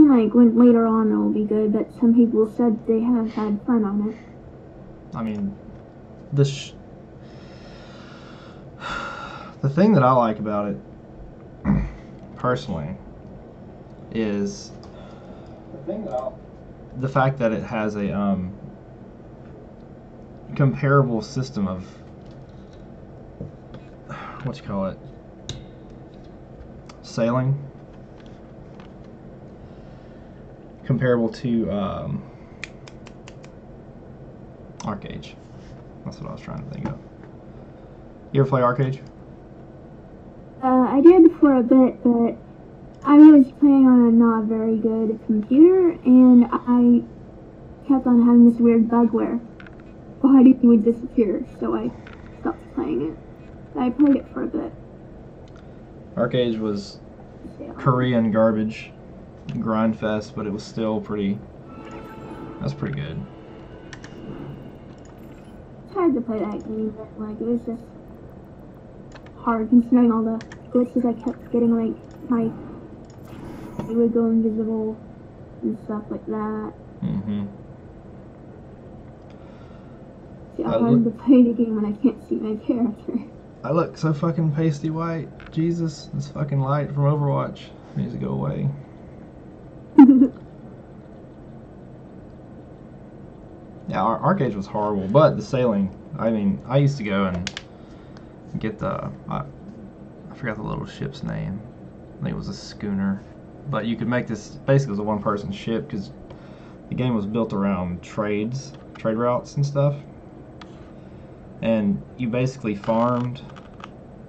mean, like, when later on it'll be good, but some people said they have had fun on it. I mean, the thing that I like about it, personally, is the fact that it has a comparable system of what you call it, sailing, comparable to Arcade. That's what I was trying to think of. You ever play Arcade? I did for a bit, but I was playing on a not very good computer, and I kept on having this weird bug where body would disappear, so I stopped playing it. I played it for a bit. Arcade was Korean garbage, grind fest, but it was still pretty. That's pretty good. It's hard to play that game, but like it was just hard considering all the glitches I kept getting. Like my it would go invisible and stuff like that. Mm-hmm. It's hard to play the game when I can't see my character. I look so fucking pasty white. Jesus, this fucking light from Overwatch needs to go away. Yeah, Arcade was horrible, but the sailing, I mean, I used to go and get the, I forgot the little ship's name. I think it was a schooner. But you could make this, basically it was a one-person ship, because the game was built around trade routes and stuff. And you basically farmed,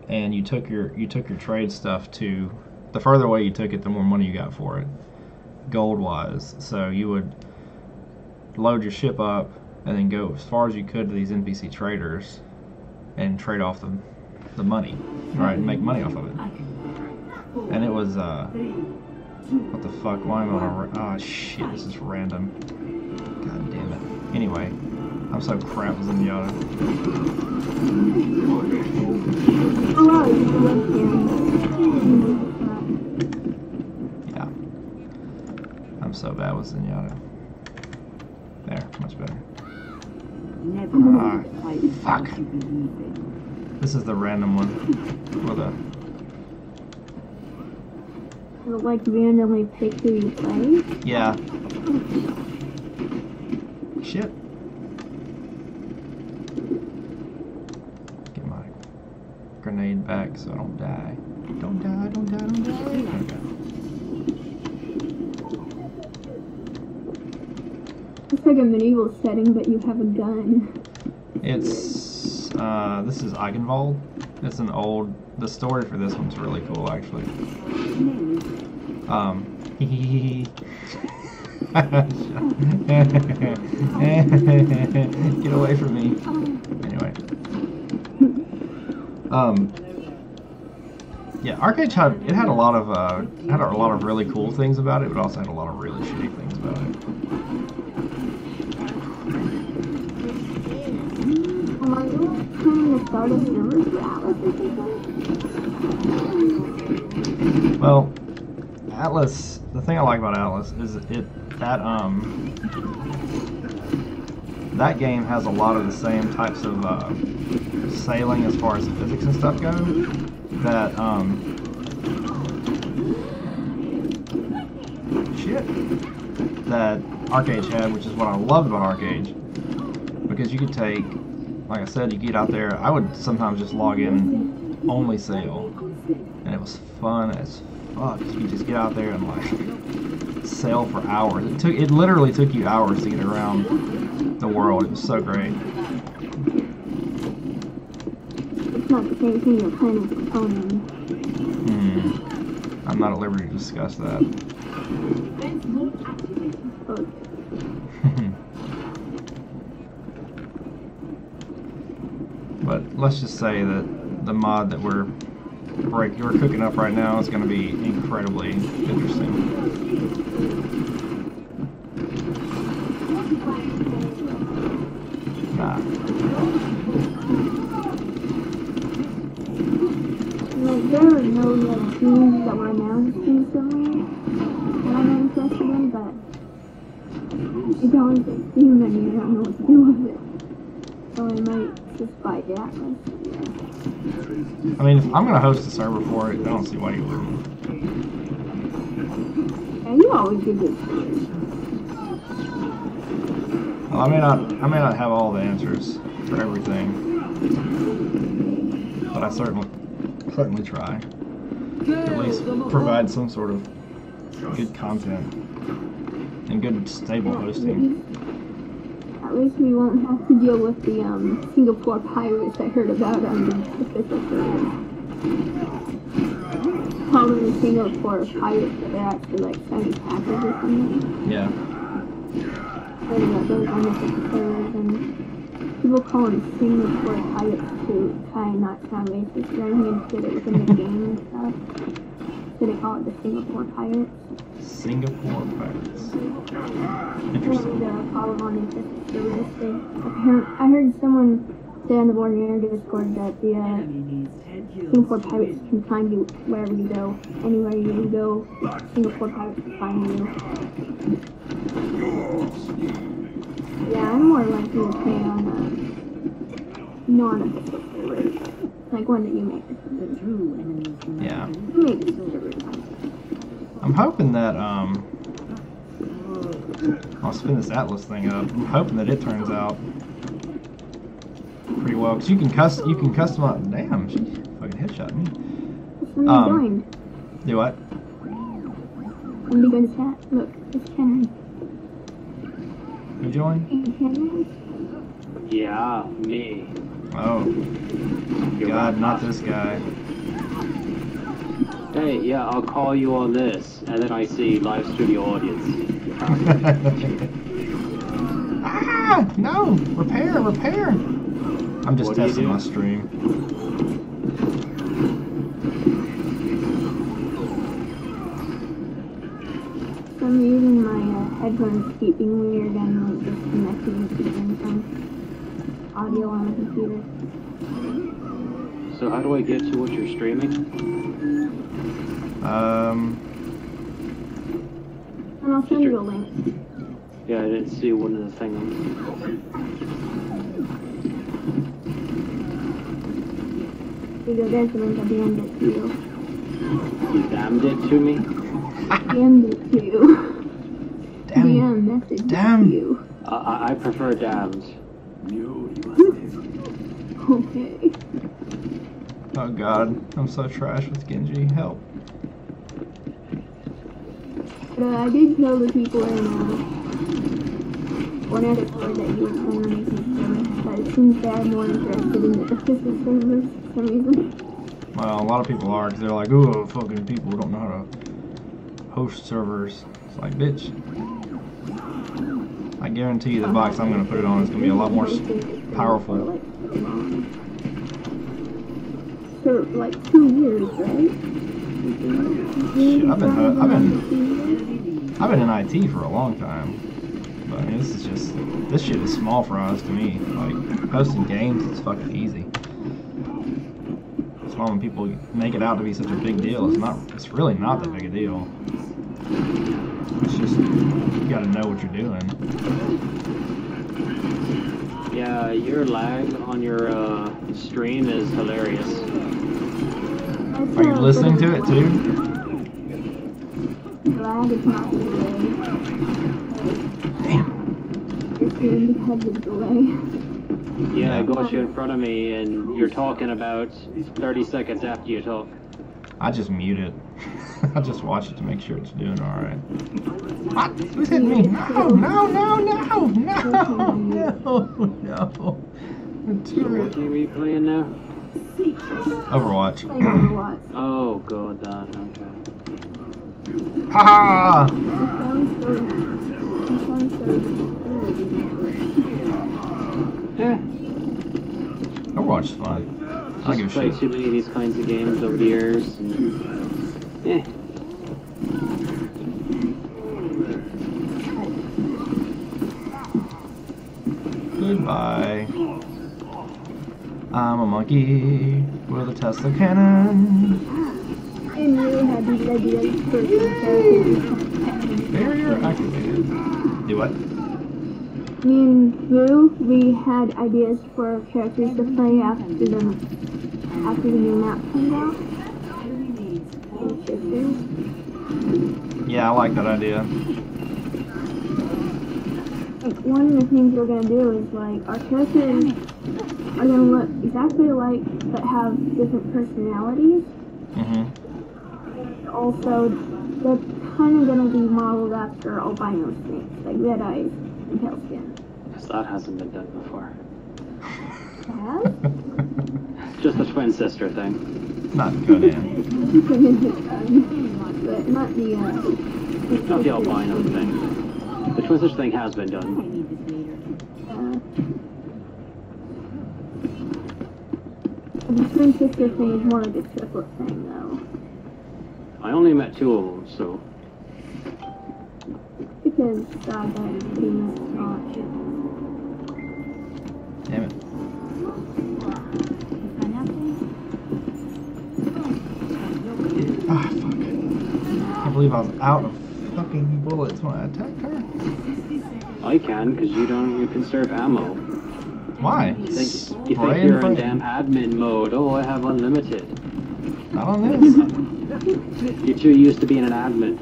and you took your trade stuff to, the further away you took it, the more money you got for it, gold-wise. So you would load your ship up and then go as far as you could to these NPC traders and trade off the money, right, and make money off of it. And it was what the fuck? Why am I on a? Oh shit! This is random. God damn it. Anyway, I'm so crap with Zenyatta. Yeah, I'm so bad with Zenyatta. There, much better. Ah, fuck. This is the random one. With a. It'll like randomly pick who you play? Yeah. Shit. Get my grenade back so I don't die. Don't die, don't die, don't die. Okay. It's like a medieval setting, but you have a gun. It's, this is Eigenwald. It's an old, the story for this one's really cool, actually. Get away from me. Anyway. Yeah, Arcade had a lot of really cool things about it, but also had a lot of really shitty things about it. Well, Atlas, the thing I like about Atlas is that game has a lot of the same types of sailing as far as the physics and stuff go that that Arcade had, which is what I loved about Arcade, because you could take, like I said, you get out there. I would sometimes just log in only sail, and it was fun as fuck. You could just get out there and like sail for hours. It literally took you hours to get around the world. It was so great. It's not the same thing you're playing with your phone. I'm not at liberty to discuss that. But let's just say that the mod that we're cooking up right now is going to be incredibly interesting. Nah. Like, there were no games that were announced recently that I'm interested in. It's always like too many, I don't know what to do with it. So I might just buy the Atlas. I mean, if I'm gonna host a server for it, I don't see why you wouldn't. Yeah, you always do good players. Well, I may not have all the answers for everything, but I certainly try to at least provide some sort of good content and good stable hosting. At least we won't have to deal with the Singapore pirates I heard about on the official server. Calling the Singapore pirates, but they're actually like sending packers or something. Yeah. Heard about those on official servers, and people call them Singapore pirates to try and not sound racist or anything and fit it within the game and stuff. So they call it the Singapore pirates. Singapore pirates. Interesting. Interesting. I heard someone say on the board in your Discord that the Singapore pirates can find you wherever you go. Anywhere you go, Singapore pirates can find you. Yeah, I'm more likely to play on non-official servers, like one that you make. Yeah. You make servers. I'm hoping that I'll spin this Atlas thing up. I'm hoping that it turns out pretty well, because you can customize. Damn, she fucking headshot me. Joined. Do what? I'm gonna go to chat. Look, it's Henry. Who joined? Henry? Yeah, me. Oh, God, not this guy. Hey, yeah, I'll call you on this, and then I see live studio audience. Ah, no! Repair! I'm just What are you testing my doing? stream. For some reason, my headphones keep being weird and like disconnecting from audio on the computer. So how do I get to what you're streaming? And I'll send you a link. Yeah, I didn't see one of the things. There you go, there's the link. I DM'd it to you. You damned it to me? DM'd it to you. DM message Damn. to you. I prefer damned. Okay. Oh God, I'm so trash with Genji. Help. But I did tell the people in one other Discord that you were planning on making servers, but it seems they're more interested in the official servers for some reason. Well, a lot of people are, because they're like, ooh, fucking people don't know how to host servers. It's like, bitch. I guarantee you the box I'm going to put it on is going to be a lot more powerful. For like 2 years, right? I've been in IT for a long time, but I mean, this shit is small fries to me. Like, hosting games is fucking easy. It's why when people make it out to be such a big deal, it's really not that big a deal. It's just, you gotta know what you're doing. Yeah, your lag on your stream is hilarious. Are you listening to it too? Lag is not delay. Damn. It's because of delay. Yeah, I got you in front of me, and you're talking about 30 seconds after you talk. I just mute it. I just watch it to make sure it's doing alright. What? Who's hitting me? No! So what game are you playing now? Overwatch. Overwatch. Oh, god, that, okay. Haha! Yeah. Overwatch is fun. I don't give a Just played shit. too many of these kinds of games over the years. And, yeah. Goodbye. I'm a monkey with a Tesla cannon. I'm really happy that I did it for Barrier activated. Do what? me and Boo, we had ideas for characters to play after the new map comes out. Yeah, I like that idea. Like, one of the things we're gonna do is like our characters are gonna look exactly alike but have different personalities. Mm-hmm. Also, they're kind of gonna be modeled after albino snakes, like red eyes and pale skin. Because that hasn't been done before. Have? Just the twin sister thing. Not Conan. But not the Not the albino thing. The twin sister thing has been done. The twin sister thing is more like a triplet thing, though. I only met 2 of them, so. Because God, that pretty much not. Damn it. Ah, fuck. I can't believe I was out of fucking bullets when I attacked her. I can, because you conserve ammo. Why? You think you're in damn admin mode. Oh, I have unlimited. Not on this. You're too used to being an admin.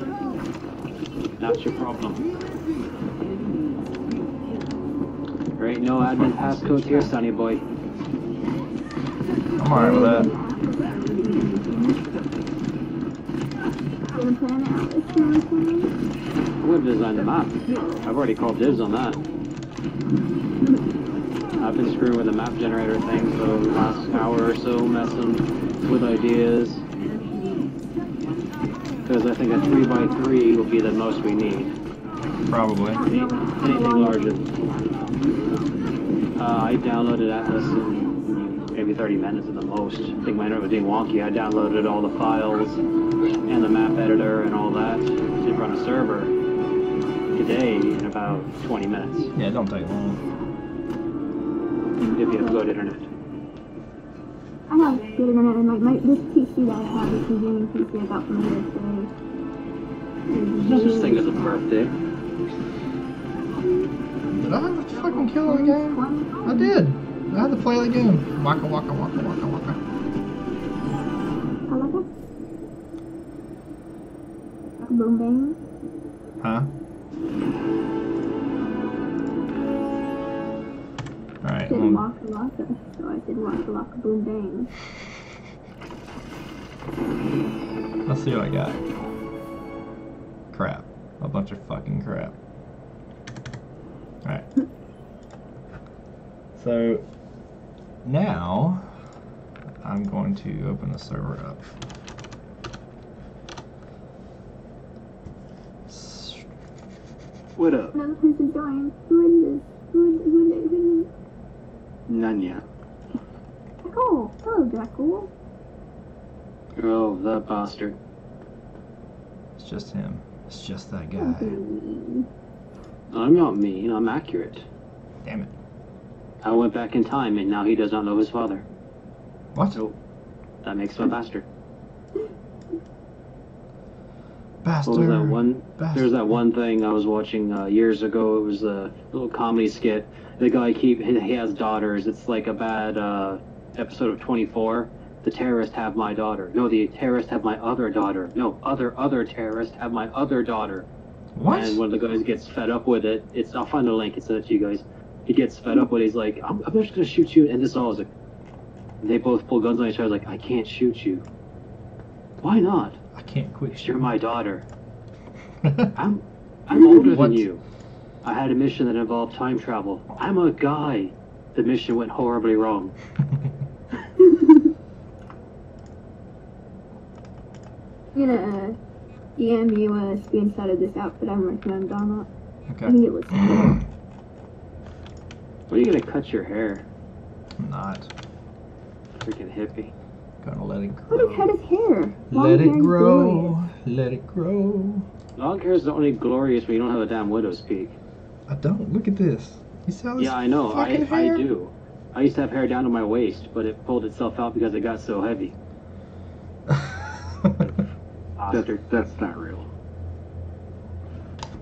That's your problem. There ain't no admin passcodes here, sonny boy. I'm alright with that. I'm going to design the map. I've already called dibs on that. I've been screwing with the map generator thing for the last hour or so, messing with ideas. Because I think a 3x3 will be the most we need. Probably. Anything larger. I downloaded Atlas in maybe 30 minutes at the most. I think my internet was being wonky. I downloaded all the files and the map editor and all that to run a server today in about 20 minutes. Yeah, it don't take long. If you have good internet. I have good internet, and like this PC that I have is a gaming PC I got from the There's no such thing as a birthday. Did I have to fucking kill the game? I did. I had to play the game. Waka waka waka waka waka. Halaka? Boom bang? Huh? Alright. I said waka waka, so I said waka waka boom bang. Let's see what I got. Crap. A bunch of fucking crap. Alright. So, now, I'm going to open the server up. What up? Another person joined. Who is this? Who is Nanya. Draco. Hello, Draco. Oh, that bastard. It's just him. It's just that guy. I'm not mean, I'm accurate. Damn it. I went back in time and now he does not know his father. What? So, that makes him a bastard. Bastard. What was that one? Bastard. There's that one thing I was watching years ago. It was a little comedy skit. The guy he has daughters. It's like a bad episode of 24. The terrorists have my daughter. No, the terrorists have my other daughter. No, other terrorists have my other daughter. What? And when the guy gets fed up with it, I'll find the link and send it to you guys. He gets fed up with it. He's like, I'm just gonna shoot you. And this all is like, they both pull guns on each other. Like, I can't shoot you. Why not? I can't quit. You're my daughter. I'm older What? than you. I had a mission that involved time travel. I'm a guy. The mission went horribly wrong. I'm gonna DM you a screenshot of this outfit I'm working on, Darmok. Okay. I think it looks cool. When are you gonna cut your hair? I'm not. Freaking hippie. Gonna let it What grow. a cut his hair. Long Let hair it is grow. glorious. Let it grow. Long hair is only glorious when you don't have a damn widow's peak. I don't. Look at this. You saw this? Yeah, I know. I fucking hair? do. I used to have hair down to my waist, but it pulled itself out because it got so heavy. That's not real.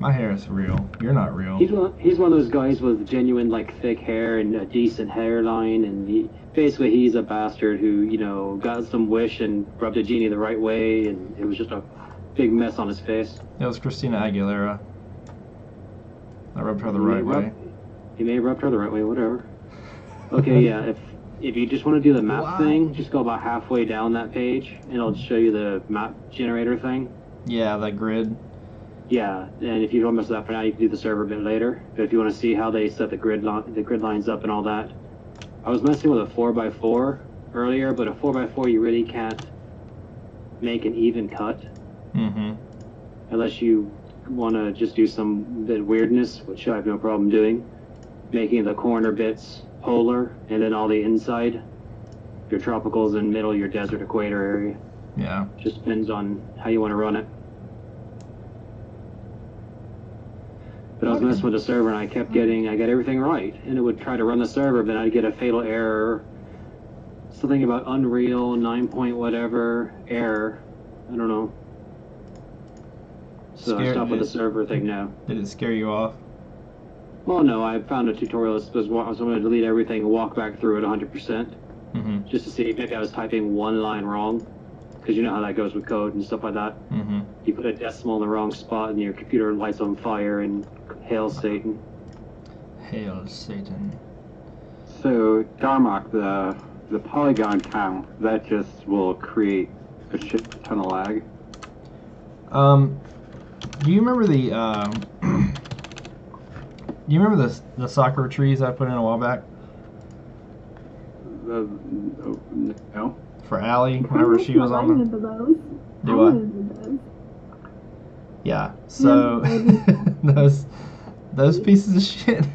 My hair is real. You're not real. He's one of those guys with genuine like thick hair and a decent hairline, and basically he's a bastard who got some wish and rubbed a genie the right way, and it was just a big mess on his face. It was Christina Aguilera. I rubbed her the right way. He may have rubbed her the right way, whatever. Okay, yeah. If you just want to do the map thing, just go about halfway down that page, and it'll show you the map generator thing. Yeah, the grid. Yeah, and if you don't mess with that for now, you can do the server a bit later. But if you want to see how they set the grid lines up and all that, I was messing with a 4x4 earlier, but a 4x4 you really can't make an even cut. Mm-hmm. Unless you want to just do some bit weirdness, which I have no problem doing, making the corner bits polar, and then all the inside, your tropicals, and middle, your desert equator area. Yeah. Just depends on how you want to run it. But I was messing with the server, and I got everything right, and it would try to run the server, but I'd get a fatal error, something about Unreal 9 point whatever error. I don't know. So I stopped with the server thing now. Did it scare you off? Well, no, I found a tutorial that was I was going to delete everything and walk back through it 100%, just to see if maybe I was typing one line wrong, because you know how that goes with code and stuff like that. You put a decimal in the wrong spot and your computer lights on fire and hail Satan. Hail Satan. So, Darmok, the polygon count, that just will create a shit ton of lag? Do you remember the Sakura trees I put in a while back? No. For Allie, whenever she was on them? Do what? Yeah, so those pieces of shit.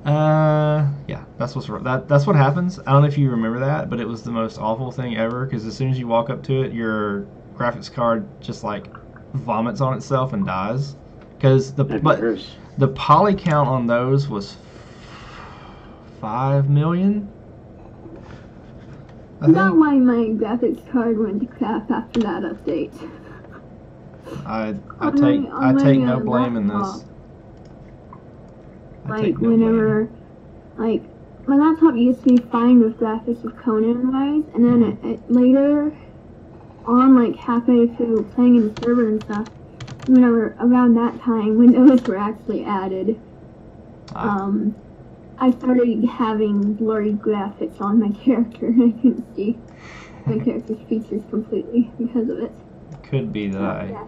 Yeah, that's what happens. I don't know if you remember that, but it was the most awful thing ever, because as soon as you walk up to it, your graphics card just like vomits on itself and dies. Because the poly count on those was 5 million. Not why my graphics card went to crap after that update. I take no blame in this. Like whenever, like my laptop used to be fine with graphics with Conan wise, and then it later on, like halfway through playing in the server and stuff, whenever around that time Windows were actually added, I started having blurry graphics on my character. I couldn't see my character's features completely because of it. Could be that I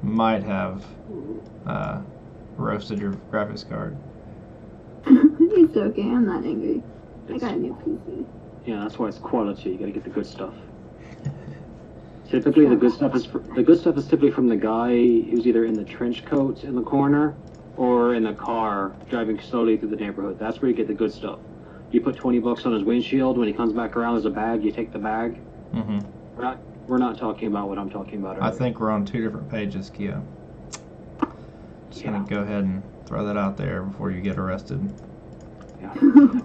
might have roasted your graphics card. It's okay, I'm not angry. I got a new PC. Yeah, that's why it's quality. You gotta get the good stuff. Typically, the good stuff is typically from the guy who's either in the trench coat in the corner or in the car driving slowly through the neighborhood. That's where you get the good stuff. You put $20 on his windshield. When he comes back around, there's a bag. You take the bag. We're not talking about what I'm talking about. I think we're on 2 different pages, Kia. Just gonna go ahead and throw that out there before you get arrested. Yeah.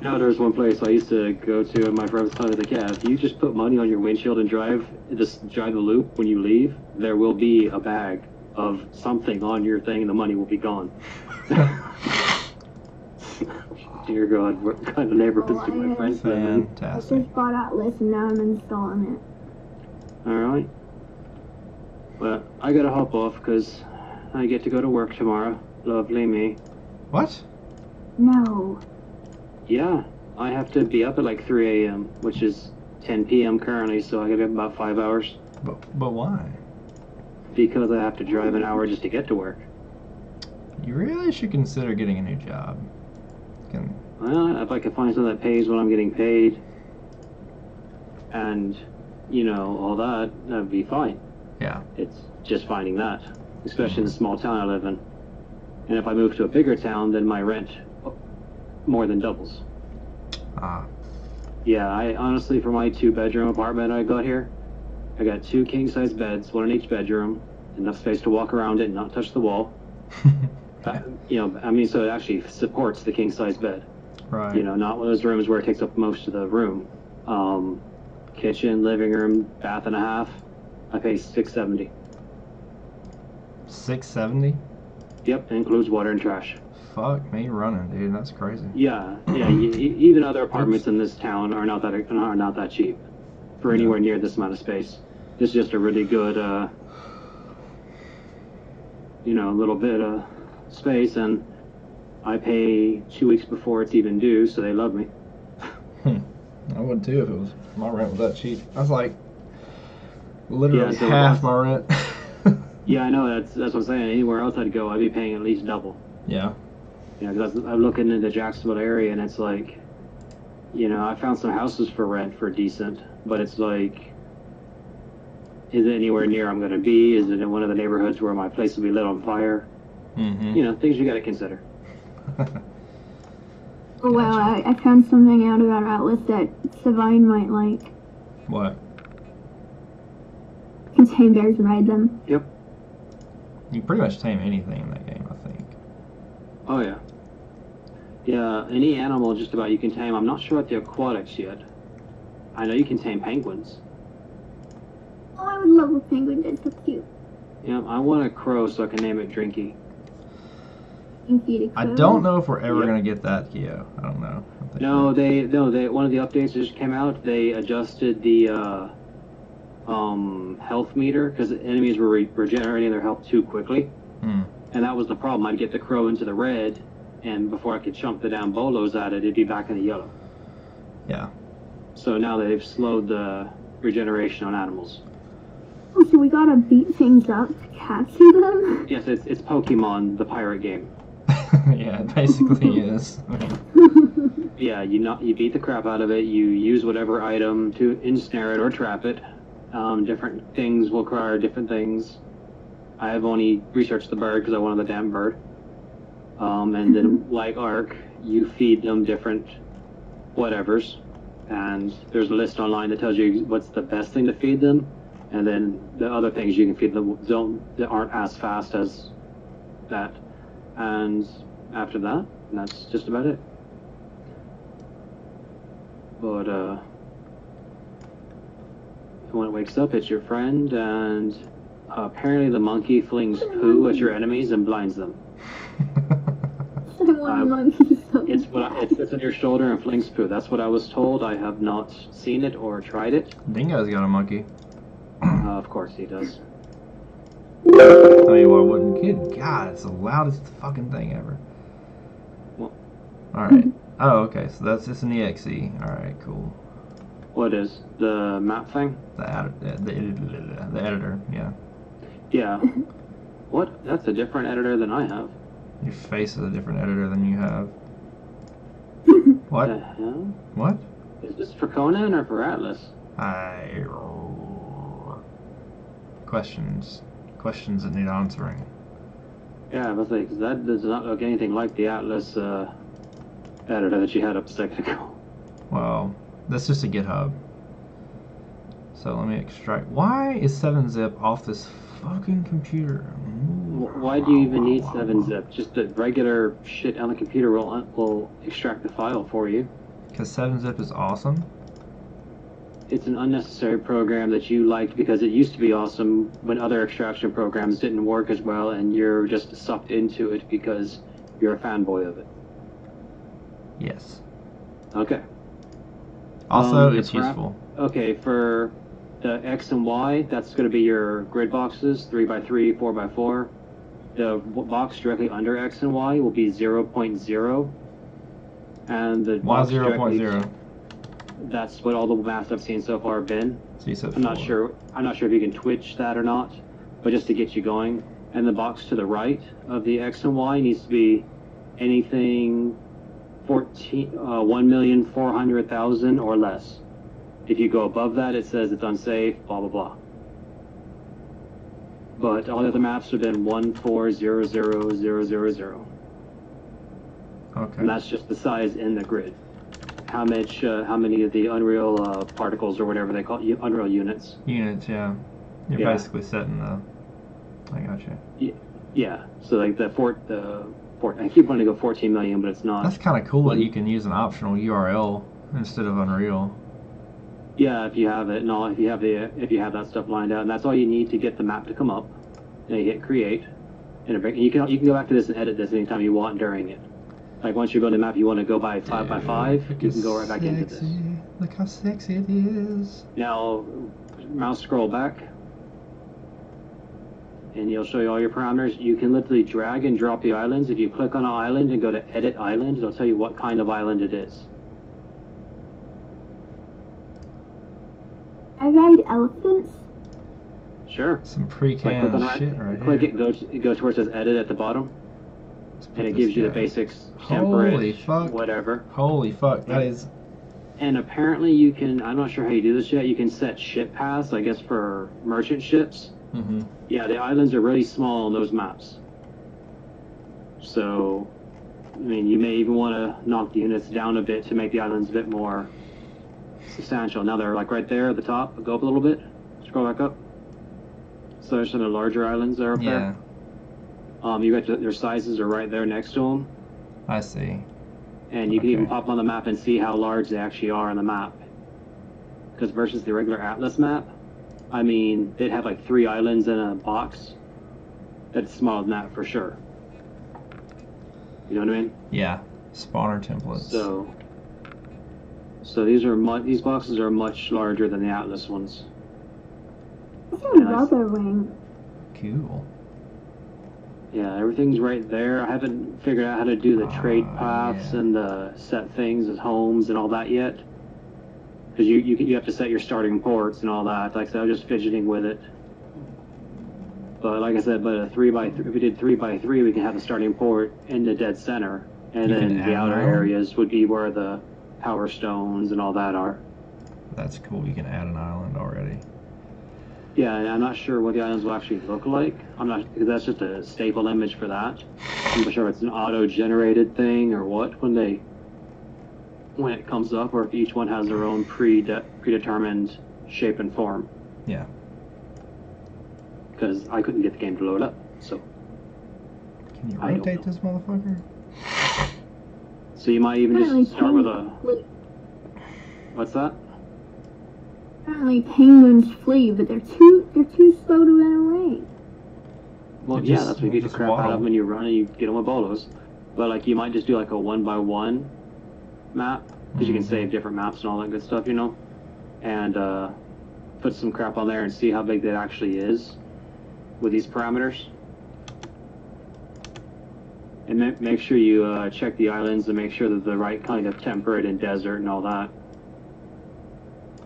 Now there's one place I used to go to, and my friend was telling me, like, yeah, if you just put money on your windshield and drive the loop when you leave, there will be a bag of something on your thing, and the money will be gone. Dear God, what kind of neighborhoods do my friends live in? Fantastic. I just bought Atlas and now I'm installing it. Alright. Well, I gotta hop off because I get to go to work tomorrow. Lovely me. What? No. Yeah, I have to be up at like 3 a.m., which is 10 p.m. currently, so I gotta have about 5 hours. But why? Because I have to drive an hour just to get to work. You really should consider getting a new job. Well, if I could find something that pays what I'm getting paid, and, you know, all that, that'd be fine. Yeah. It's just finding that, especially in the small town I live in. And if I move to a bigger town, then my rent more than doubles. Yeah, I honestly, for my 2-bedroom apartment I got here, I got 2 king-size beds, 1 in each bedroom, enough space to walk around it and not touch the wall. You know, I mean, so it actually supports the king-size bed. Right. You know, not one of those rooms where it takes up most of the room. Kitchen, living room, bath and a half. I pay $670. $670? Yep, it includes water and trash. Fuck me running, dude. That's crazy. Yeah, yeah. Even other apartments in this town are not that cheap for anywhere near this amount of space. This is just a really good, little bit of space, and I pay 2 weeks before it's even due, so they love me. I would too if it was my rent was that cheap. That's like literally so half my rent. Yeah, I know. That's what I'm saying. Anywhere else I'd go, I'd be paying at least double. Yeah. Yeah, because I'm looking into the Jacksonville area, and it's like, I found some houses for rent for decent, but it's like, is it anywhere near I'm going to be? Is it in one of the neighborhoods where my place will be lit on fire? Mm-hmm. Things you got to consider. Oh wow, I found something out about Atlas that Savine might like. What? You can tame bears and ride them. Yep. You pretty much tame anything in that game, I think. Oh, yeah. Yeah, any animal just about you can tame. I'm not sure about the aquatics yet. I know you can tame penguins. Oh, I would love a penguin. That's so cute. Yeah, I want a crow so I can name it Drinky. I don't know if we're ever gonna get that, Keo. I don't know. No, they one of the updates that just came out. They adjusted the health meter because enemies were regenerating their health too quickly, and that was the problem. I'd get the crow into the red, and before I could chunk the damn bolos at it, it'd be back in the yellow. Yeah. So now they've slowed the regeneration on animals. Oh, so we gotta beat things up to capture them? Yes, it's Pokemon, the pirate game. Yeah, it basically is. Yeah, you beat the crap out of it. You use whatever item to ensnare it or trap it. Different things will require different things. I have only researched the bird because I wanted the damn bird. And then, like Ark, you feed them different whatevers. And there's a list online that tells you what's the best thing to feed them. And then the other things you can feed them that aren't as fast as that. And after that, that's just about it. But when it wakes up, it's your friend, and apparently the monkey flings poo at your enemies and blinds them. I want a monkey. It sits on your shoulder and flings poo. That's what I was told. I have not seen it or tried it. Dingo's got a monkey. Of course he does. I mean, why wouldn't kid? God, it's the loudest fucking thing ever. Well, alright. Oh, okay, so that's just an EXE. Alright, cool. What is? The map thing? The editor, yeah. Yeah. What? That's a different editor than I have. Your face is a different editor than you have. What? The hell? What? Is this for Conan or for Atlas? Questions that need answering. Yeah, I was like, that does not look anything like the Atlas editor that you had up a second ago. Well, that's just a GitHub. So let me extract. Why is 7-zip off this fucking computer? Why do you even need 7-zip? Just the regular shit on the computer will extract the file for you. Because 7-zip is awesome? It's an unnecessary program that you liked because it used to be awesome when other extraction programs didn't work as well, and you're just sucked into it because you're a fanboy of it. Yes. Okay. Also, it's useful. Okay, for the X and Y, that's going to be your grid boxes, 3x3, 4x4. The box directly under X and Y will be 0.0. And the Why box 0.0? That's what all the maps I've seen so far have been. So you said I'm not sure if you can twitch that or not, but just to get you going. And the box to the right of the X and Y needs to be anything 1,400,000 or less. If you go above that, it says it's unsafe, blah, blah, blah. But all the other maps have been 1,400,000. Okay. And that's just the size in the grid. How many of the Unreal particles or whatever they call it, Unreal units. Units, yeah. You're basically setting the. I gotcha. Yeah. So like I keep wanting to go 14 million, but it's not. That's kind of cool that you can use an optional URL instead of Unreal. Yeah, if you have it, and all, if you have that stuff lined out, and that's all you need to get the map to come up. And you hit create, and in a break. And you can go back to this and edit this anytime you want during it. Like once you go to the map, you want to go by 5x5, you can go right back into this. Look how sexy it is. Now, mouse scroll back, and it'll show you all your parameters. You can literally drag and drop the islands. If you click on an island and go to Edit Island, it'll tell you what kind of island it is. I ride elephants. Sure. Some Click pre-canned on shit right click here. it, go to where it says Edit at the bottom, Let's put and it this gives you the guy. basics, Holy temperate, fuck. whatever. Holy fuck, that is... And apparently you can, I'm not sure how you do this yet, you can set ship paths, I guess, for merchant ships. Mm-hmm. Yeah, the islands are really small on those maps. So, I mean, you may even want to knock the units down a bit to make the islands a bit more substantial. Now they're like right there at the top. Go up a little bit. Scroll back up. So there's some of the larger islands that are up Yeah, there. You got their sizes are right there next to them. I see. And you can even Okay. pop on the map and see how large they actually are on the map. Because versus the regular Atlas map, I mean, they'd have like 3 islands in a box. That's smaller than that for sure. You know what I mean? Yeah, spawner templates. So these boxes are much larger than the Atlas ones. It's a Yeah, I see. rubber ring. Cool. Yeah, everything's right there. I haven't figured out how to do the trade paths yeah. and the set things as homes and all that yet. Because you have to set your starting ports and all that. Like I said, I was just fidgeting with it. But like I said, a 3x3, if we did 3x3, we can have the starting port in the dead center, and You then can the add outer an island? areas would be where the power stones and all that are. That's cool, you can add an island already. Yeah, and I'm not sure what the islands will actually look like. I'm not, because that's just a staple image for that. I'm not sure if it's an auto-generated thing or what when it comes up, or if each one has their own predetermined shape and form. Yeah. Because I couldn't get the game to load up, so. Can you I don't rotate know. this motherfucker? So you might even Apparently just start with a. penguins flee. What's that? Apparently penguins flee, but they're too slow to run away. Well, You yeah, just- that's what you you get the just crap out waddle. of when you run and you get them with bolos. But like you might just do like a 1x1 map, because you can Mhm. save different maps and all that good stuff, you know, and put some crap on there and see how big that actually is with these parameters. And make sure you check the islands and make sure that the right kind of temperate and desert and all that.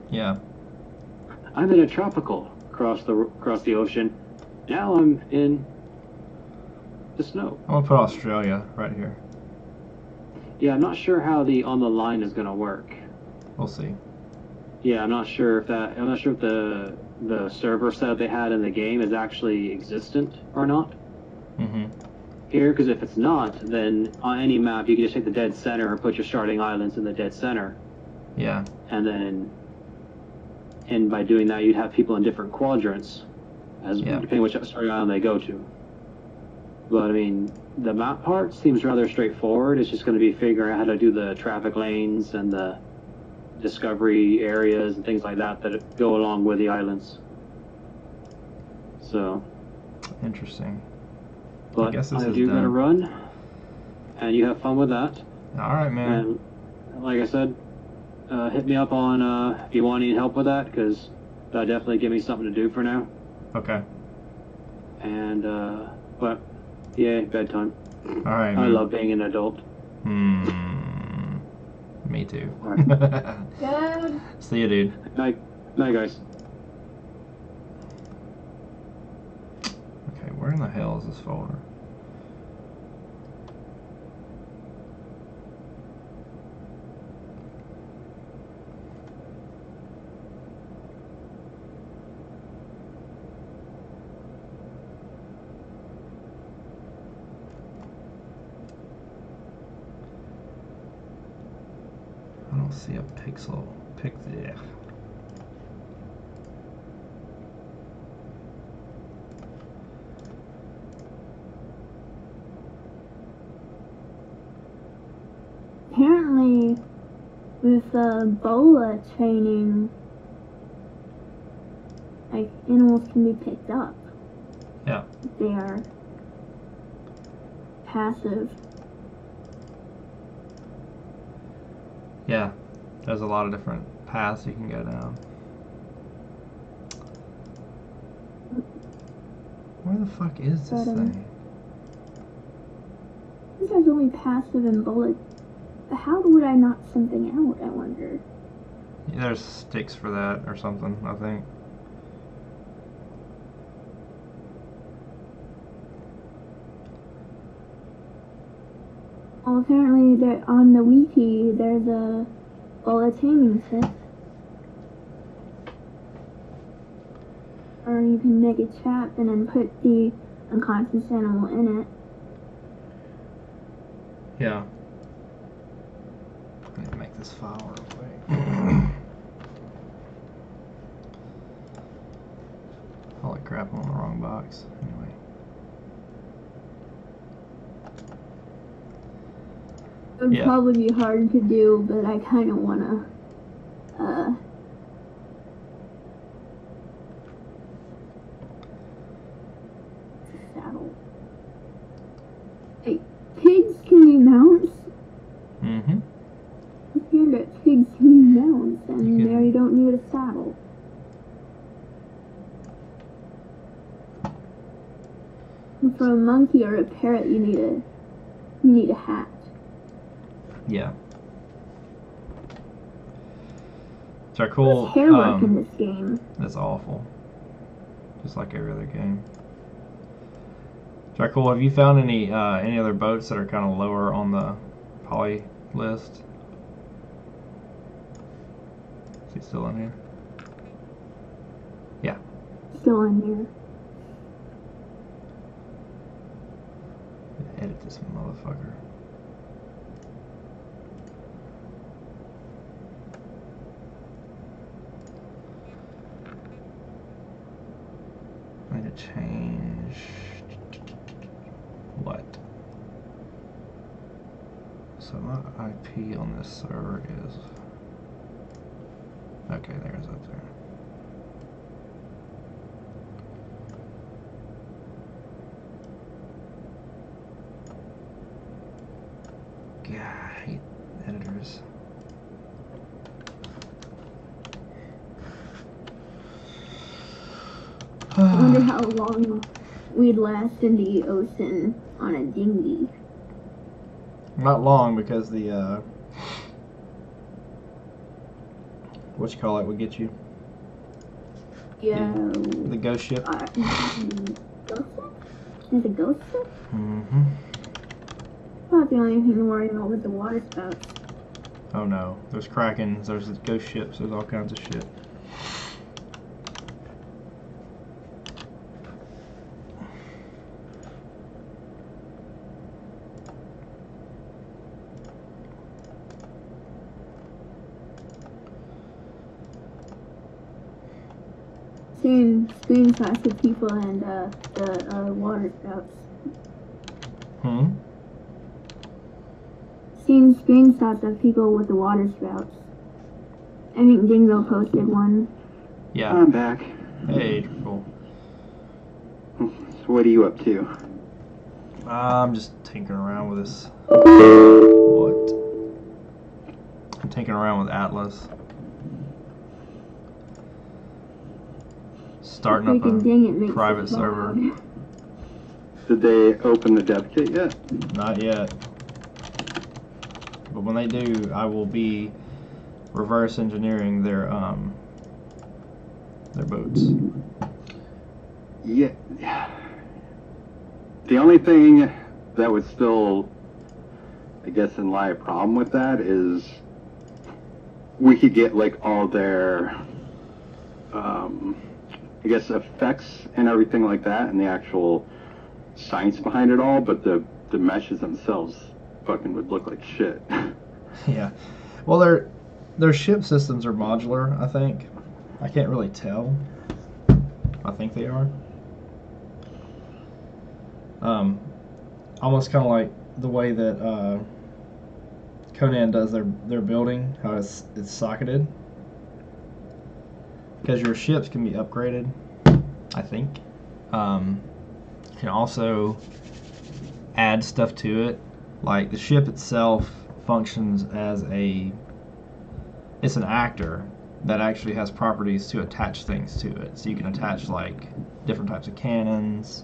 Yeah. I'm in a tropical across the ocean. Now I'm in the snow. I'm gonna put Australia right here. Yeah, I'm not sure how the on the line is gonna work. We'll see. Yeah, I'm not sure if the server setup they had in the game is actually existent or not Mm-hmm. here. Because if it's not, then on any map you can just take the dead center and put your starting islands in the dead center, Yeah. and by doing that you'd have people in different quadrants, Yeah. depending which starting island they go to. But I mean, the map part seems rather straightforward. It's just going to be figuring out how to do the traffic lanes and the discovery areas and things like that that go along with the islands. So, Interesting. but guess this I is do done. gotta run, and you have fun with that. All right, man. And like I said, hit me up on if you want any help with that, because that'll definitely give me something to do for now. Okay. And but yeah, bedtime. All right, man. I love being an adult. Me too. All Good. See you, dude. Night, guys. Okay, where in the hell is this folder? I don't see a pixel. Yeah. Apparently, with Ebola training, like animals can be picked up. Yeah. They are passive. Yeah, there's a lot of different paths you can go down. Where the fuck is this thing? This has only passive and bullet. How would I knock something out, I wonder? Yeah, there's sticks for that or something, I think. Well, apparently on the wiki there's a bullet taming kit. Or you can make a trap and then put the unconscious animal in it. Yeah. I need to make this file real quick. Holy crap, I'm on the wrong box. Anyway. It would Yeah. probably be hard to do, but I kind of want to, saddle. Hey, pigs can be mounts. Mm-hmm. I hear that pigs can be mounts, and You can- they don't need a saddle. And for a monkey or a parrot, you need a hat. Yeah. So cool. There's hair work in this game. That's awful. Just like every other game. So cool. Have you found any other boats that are kind of lower on the poly list? Is he still in here? Yeah. Still in here. Edit this motherfucker. I need to change what? So my IP on this server is okay. There's up there. God, I hate editors. I wonder how long we'd last in the ocean on a dinghy. Not long, because the what you call it would get you. Yeah. The ghost ship. Ghost ship? Is it ghost ship? Mm-hmm. Not the only thing to worry about with the water spouts. Oh no, there's krakens, there's ghost ships, there's all kinds of shit. Seeing screenshots of people and the water spouts. Hmm? Seeing screenshots of people with the water spouts. I think Dingo posted one. Yeah. I'm back. Hey, cool. So what are you up to? I'm just tinkering around with this. What? I'm tinkering around with Atlas. Starting up Freaking dang, it makes a private it so server. loud. Did they open the dev kit yet? Not yet. But when they do, I will be reverse engineering their boats. Yeah. The only thing that would still, I guess, lie a problem with that is we could get like all their, I guess, effects and everything like that, and the actual science behind it all, but the meshes themselves fucking would look like shit. Yeah. Well, their ship systems are modular, I think. I can't really tell. I think they are. Almost kind of like the way that Conan does their building, how it's socketed. Because your ships can be upgraded, I think. You can also add stuff to it. Like the ship itself functions as it's an actor that actually has properties to attach things to it. So you can attach like different types of cannons,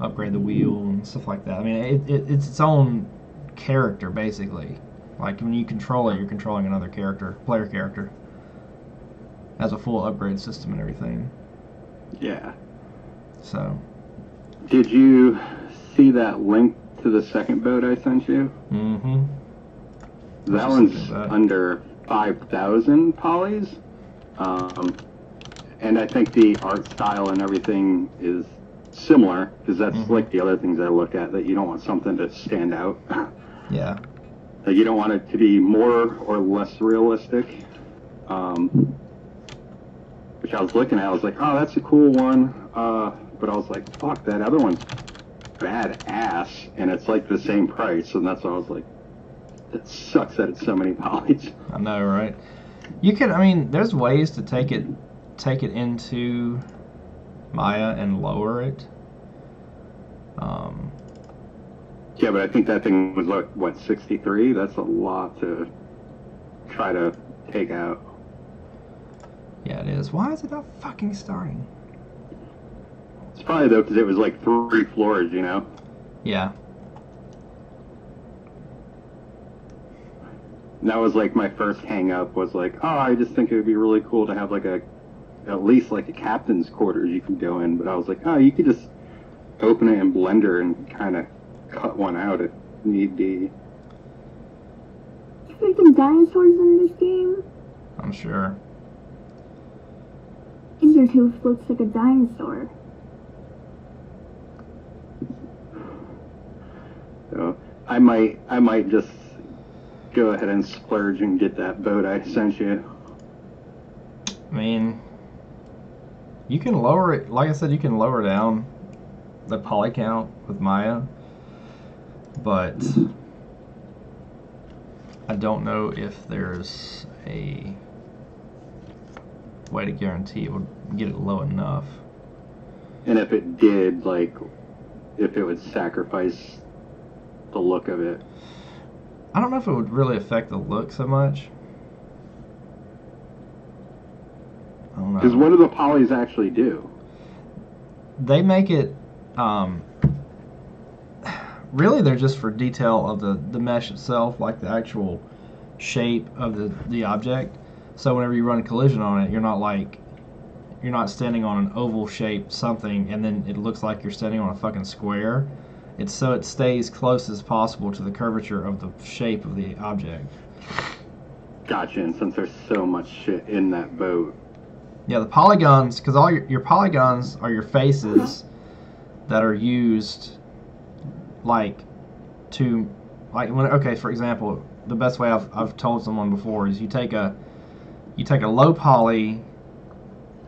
upgrade the wheel and stuff like that. I mean, it's its own character basically. Like when you control it, you're controlling another player character. Has a full upgrade system and everything. Yeah. So. Did you see that link to the second boat I sent you? Mm-hmm. That one's under 5,000 polys. And I think the art style and everything is similar, because that's like the other things I look at, that you don't want something to stand out. Yeah. Like you don't want it to be more or less realistic. Which I was looking at, I was like, oh, that's a cool one. But I was like, fuck, that other one's badass, and it's like the same price, and that's why I was like, that sucks that it's so many polys. I know, right? You can, I mean, there's ways to take it into Maya and lower it. Yeah, but I think that thing was like, what, 63? That's a lot to try to take out. Yeah, it is. Why is it not fucking starting? It's probably though because it was like 3 floors, Yeah. And that was like my first hang up was like, oh, I just think it would be really cool to have like at least like a captain's quarters you can go in. But I was like, oh, you could just open it in Blender and kind of cut one out if need be. Freaking dinosaurs in this game? I'm sure. Tooth looks like a dinosaur. So I might just go ahead and splurge and get that boat I sent you. I mean, you can lower it, like I said, you can lower down the poly count with Maya, but I don't know if there's a way to guarantee it would get it low enough. And if it did, like, if it would sacrifice the look of it. I don't know if it would really affect the look so much. I don't know. Because what do the polys actually do? They make it, really they're just for detail of the mesh itself, like the actual shape of the object. So whenever you run a collision on it, you're not standing on an oval shaped something and then it looks like you're standing on a fucking square. It's so it stays close as possible to the curvature of the shape of the object. Gotcha, and since there's so much shit in that boat. Yeah, the polygons, because all your polygons are your faces that are used, for example, the best way I've told someone before is you take a low poly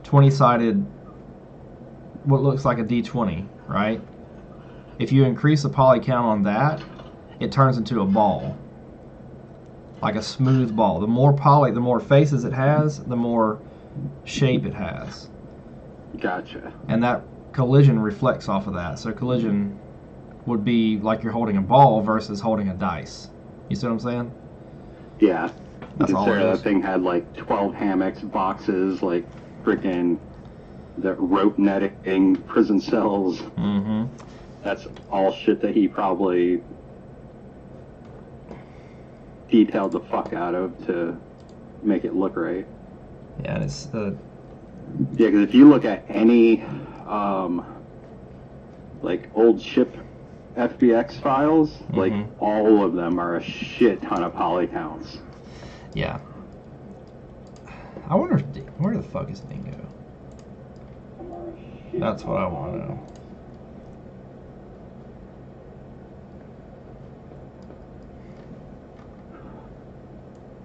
20-sided, what looks like a D20, right? If you increase the poly count on that, it turns into a ball, like a smooth ball. The more poly, the more faces it has, the more shape it has. Gotcha. And that collision reflects off of that. So collision would be like you're holding a ball versus holding a dice. You see what I'm saying? Yeah. That's all it That is. thing had like 12 hammocks, boxes, like freaking the rope netting, prison cells. Mm-hmm. That's all shit that he probably detailed the fuck out of to make it look right. Yeah, and it's Yeah, because if you look at any like old ship FBX files, like all of them are a shit ton of poly counts. yeah. I wonder where the fuck is Dingo? That's what I want to know.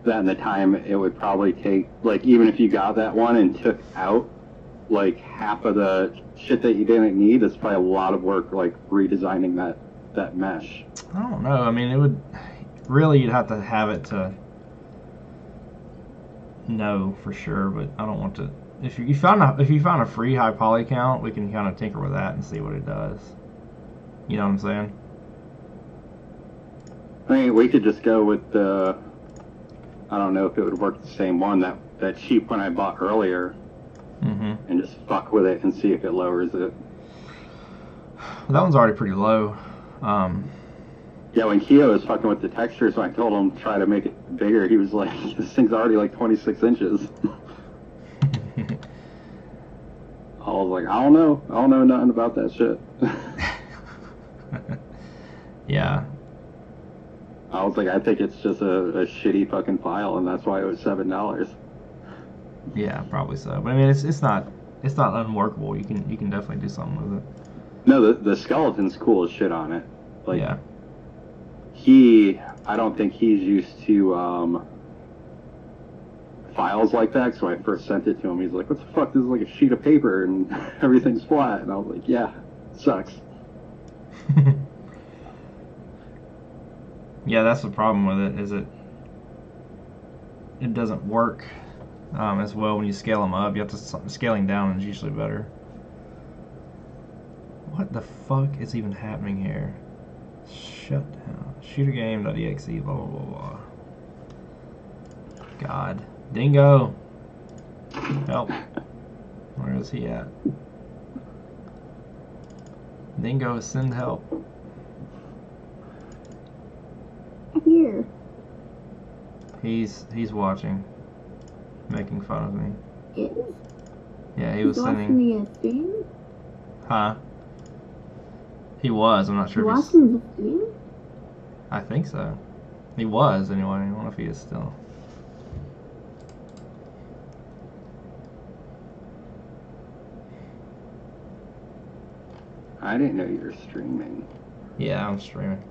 That and the time it would probably take, like, even if you got that one and took out like half of the shit that you didn't need, it's probably a lot of work, like redesigning that mesh. I don't know. I mean, it would really, you'd have to have it to know for sure, but I don't want to. If you found a free high poly count, we can kind of tinker with that and see what it does. You know what I'm saying? I mean, we could just go with the. I don't know if it would work the same one that cheap one I bought earlier, and just fuck with it and see if it lowers it. That one's already pretty low. Yeah, when Keo was fucking with the textures, when I told him to try to make it bigger, he was like, "This thing's already like 26 inches." I was like, I don't know nothing about that shit. Yeah. I was like, I think it's just a shitty fucking file, and that's why it was $7. Yeah, probably so. But I mean, it's not unworkable. You can definitely do something with it. No, the skeleton's cool as shit on it. Like, Yeah. I don't think he's used to files like that. So I first sent it to him. He's like, "What the fuck? This is like a sheet of paper and everything's flat." And I was like, "Yeah, it sucks." Yeah, that's the problem with it. Is it doesn't work as well when you scale them up. You have to scaling down is usually better. What the fuck is even happening here? Shut down. Shootergame.exe. Blah blah blah blah. God, Dingo, help! Where is he at? Dingo, send help. Here. He's watching, making fun of me. Yes. Yeah, he was watching sending. the stream? Huh? He was. I'm not sure You if he's. watching the stream? I think so. He was anyway. I don't know if he is still. I didn't know you were streaming. Yeah, I'm streaming.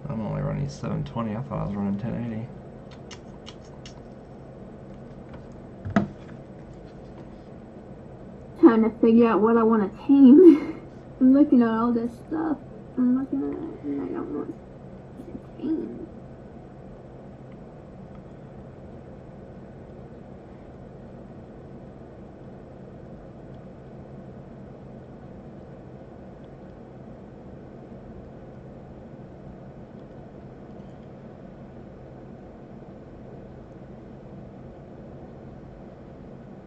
I'm only running 720. I thought I was running 1080. Trying to figure out what I want to tame. I'm looking at all this stuff. I'm looking at it and I don't know what to tame.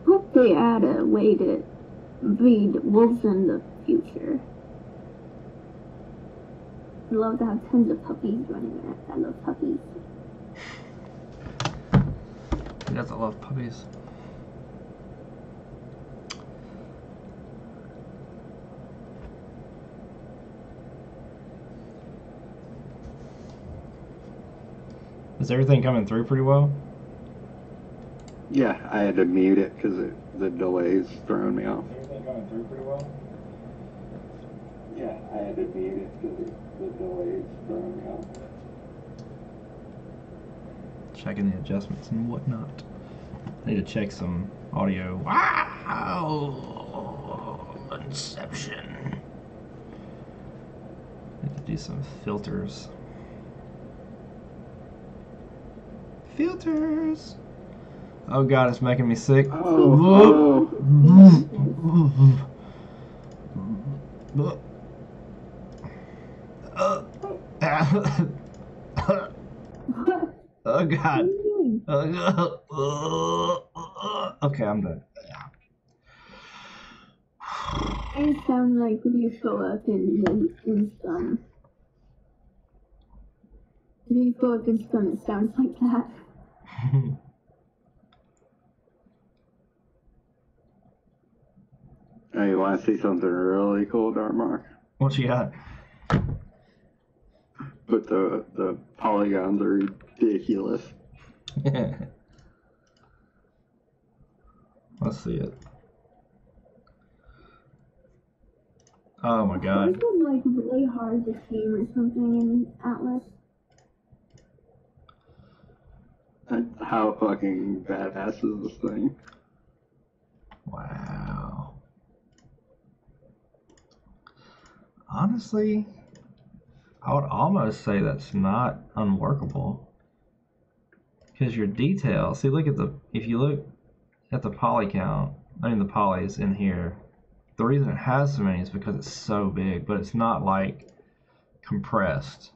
Hope they add a way to breed wolves in the future. I'd love to have tons of puppies running around. I love puppies. He doesn't love puppies. Is everything coming through pretty well? Yeah, I had to mute it because the delay's throwing me off. Everything coming through pretty well? Yeah, I had to mute it because the delay's throwing me off. Checking the adjustments and whatnot. I need to check some audio. Wow! Inception. Need to do some filters. Filters! Oh god, it's making me sick. Oh. Oh god. Okay, I'm done. I sound like when you show up in some. When you show up in some, it sounds like that. Hey, you want to see something really cool, Darmok? What you got? But the polygons are ridiculous. Let's see it. Oh my god. This was like really hard to tame or something in Atlas. How fucking badass is this thing? Wow. Honestly, I would almost say that's not unworkable. Because your detail, see, look at if you look at the poly count, I mean the polys in here, the reason it has so many is because it's so big, but it's not like compressed.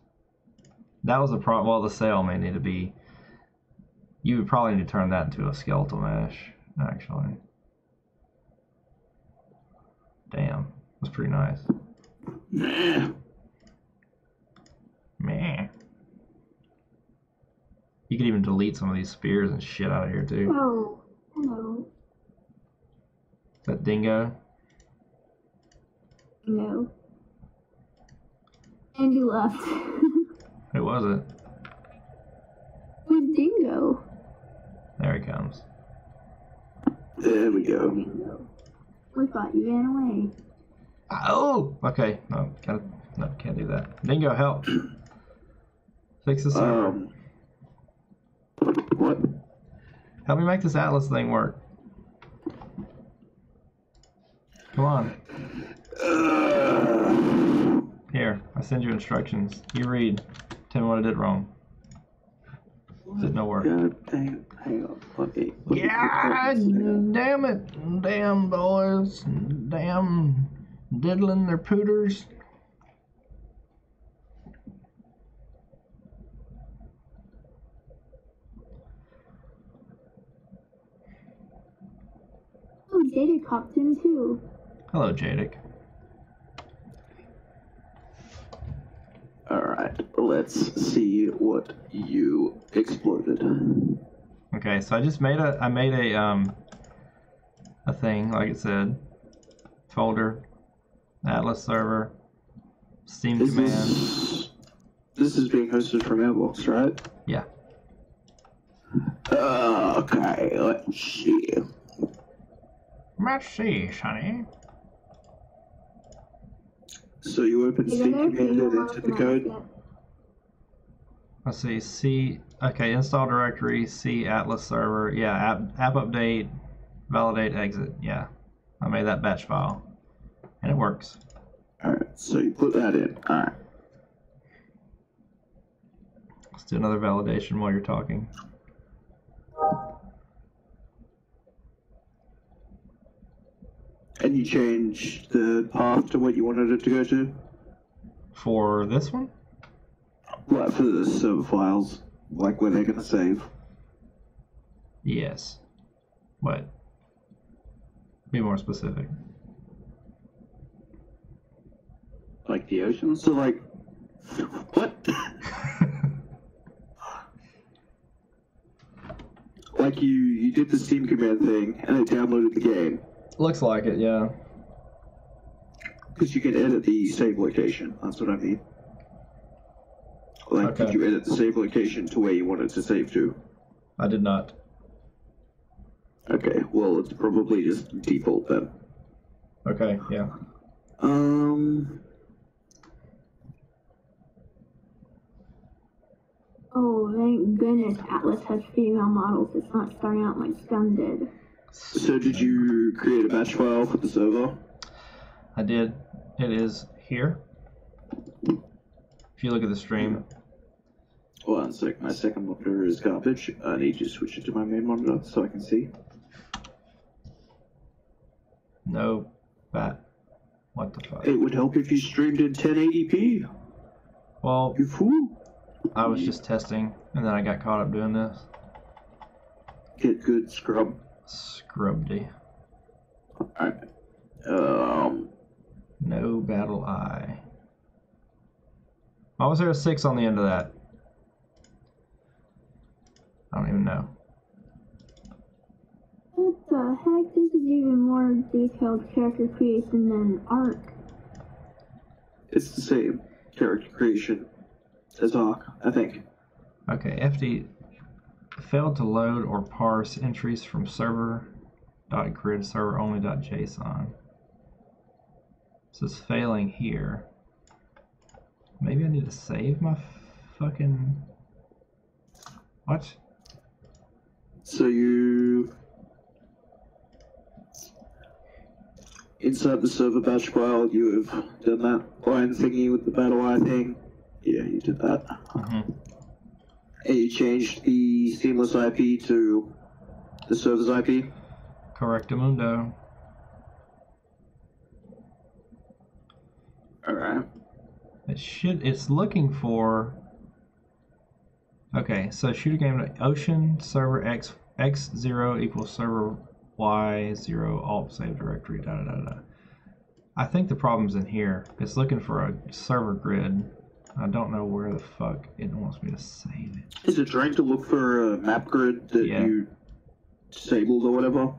That was a problem. Well, the sail may need to be, you would probably need to turn that into a skeletal mesh, actually. Damn, that's pretty nice. Meh. You could even delete some of these spears and shit out of here too. Oh, hello. Is that Dingo? No. And you left. Who was it? With Dingo. There he comes. There we go. Dingo. We thought you ran away. Oh! Okay, no, can't do that. Dingo, help. Fix the server. What? Help me make this Atlas thing work. Come on. Here, I send you instructions. You read. Tell me what I did wrong. Did no work. God dang, hang on. Okay. Yeah, damn it. Damn boys. Damn diddling their pooters. Oh, Jada copped in too. Hello, Jadic. Alright, let's see what you exploded. Okay, so I just made a thing, like it said. Folder, Atlas server, Steam command. This is being hosted from Airbox, right? Yeah. Okay, let's see. Let's see, Sonny. So you open Steam command and enter the code? Let's see, okay, install directory, C Atlas server, yeah, app update, validate, exit, yeah. I made that batch file. And it works. Alright, so you put that in. Alright. Let's do another validation while you're talking. And you change the path to what you wanted it to go to? For this one? Like for the server files, like where they're gonna save. Yes. What? Be more specific. Like the ocean? So like, what? Like you did the Steam command thing and it downloaded the game. Looks like it, yeah. Because you can edit the save location, that's what I mean. Like, Okay. could you edit the save location to where you want it to save to? I did not. Okay, well, it's probably just default then. Okay, yeah. Oh, thank goodness Atlas has female models. It's not starting out like Scum did. So did you create a batch file for the server? I did. It is here. If you look at the stream. One sec, my second monitor is garbage. I need to switch it to my main monitor so I can see. No. Bat. What the fuck? It would help if you streamed in 1080p. Well, You fool. I was just testing, and then I got caught up doing this. Get good, scrub. Scrubby. Alright. No battle eye. Why was there a 6 on the end of that? I don't even know. What the heck? This is even more detailed character creation than Arc. It's the same character creation as Ark, I think. Okay, FD failed to load or parse entries from server.grid server only.json. So it's failing here. Maybe I need to save my fucking... What? So you inside the server batch file, you have done that line thingy with the battle eye thing. Yeah, you did that. Mm-hmm. And you changed the seamless IP to the server's IP. Correctamundo. Alright. It's looking for. Okay, so shoot a game to ocean server x0 equals server y0 alt save directory da da da da. I think the problem's in here. It's looking for a server grid. I don't know where the fuck it wants me to save it. Is it trying to look for a map grid that you disabled or whatever?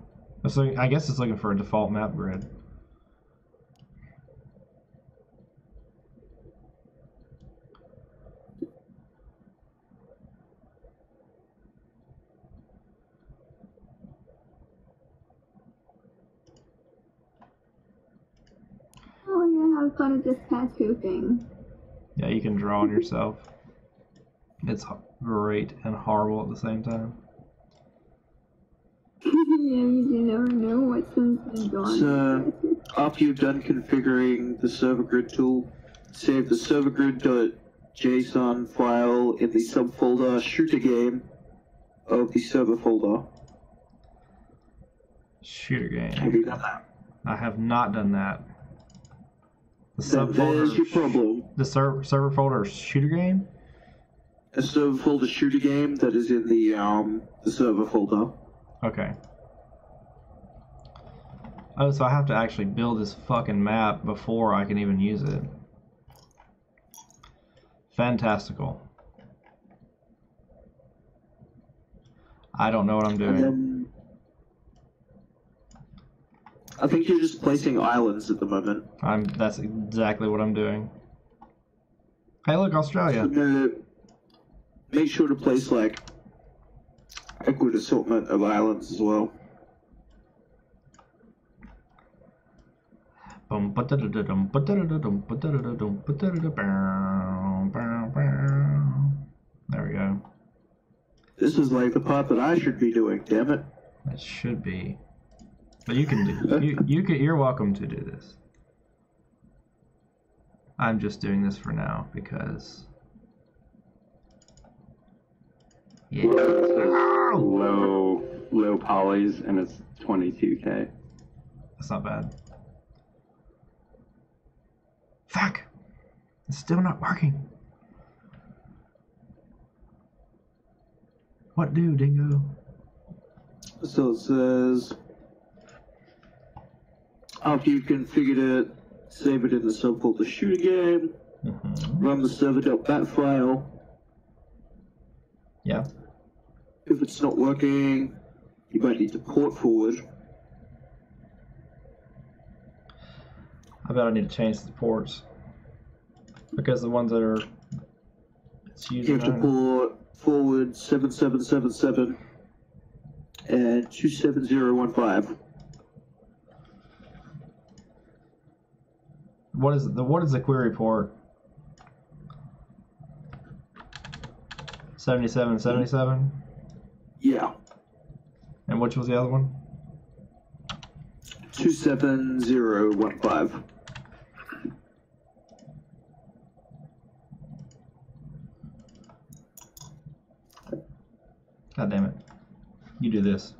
So I guess it's looking for a default map grid. Oh, I'm gonna have fun with this tattoo thing. Yeah, you can draw on yourself. It's great and horrible at the same time. Yeah, you never know what someone's gone. So, after you've done configuring the server grid tool, save the server grid.json file in the subfolder shooter game of the server folder. Shooter game. Have you done that? I have not done that. The Then there's your problem. The server folder shooter game? A server folder shooter game that is in the server folder. Okay. Oh, so I have to actually build this fucking map before I can even use it. Fantastical. I don't know what I'm doing. I think you're just placing islands at the moment. That's exactly what I'm doing. Hey, look, Australia. Make sure to place like a good assortment of islands as well. There we go. This is like the part that I should be doing, damn it. It should be. But you can do you're welcome to do this. I'm just doing this for now because yeah. Low polys and it's 22K. That's not bad. Fuck! It's still not working. What do, Dingo? So it says, after you've configured it, save it in the subfolder shooter game, run the server.bat file. Yeah. If it's not working, you might need to port forward. I bet I need to change the ports. Because the ones that are it's using. You have to port forward 7777 and 27015. What is the query port? 7777? Yeah. And which was the other one? 27015. God damn it. You do this.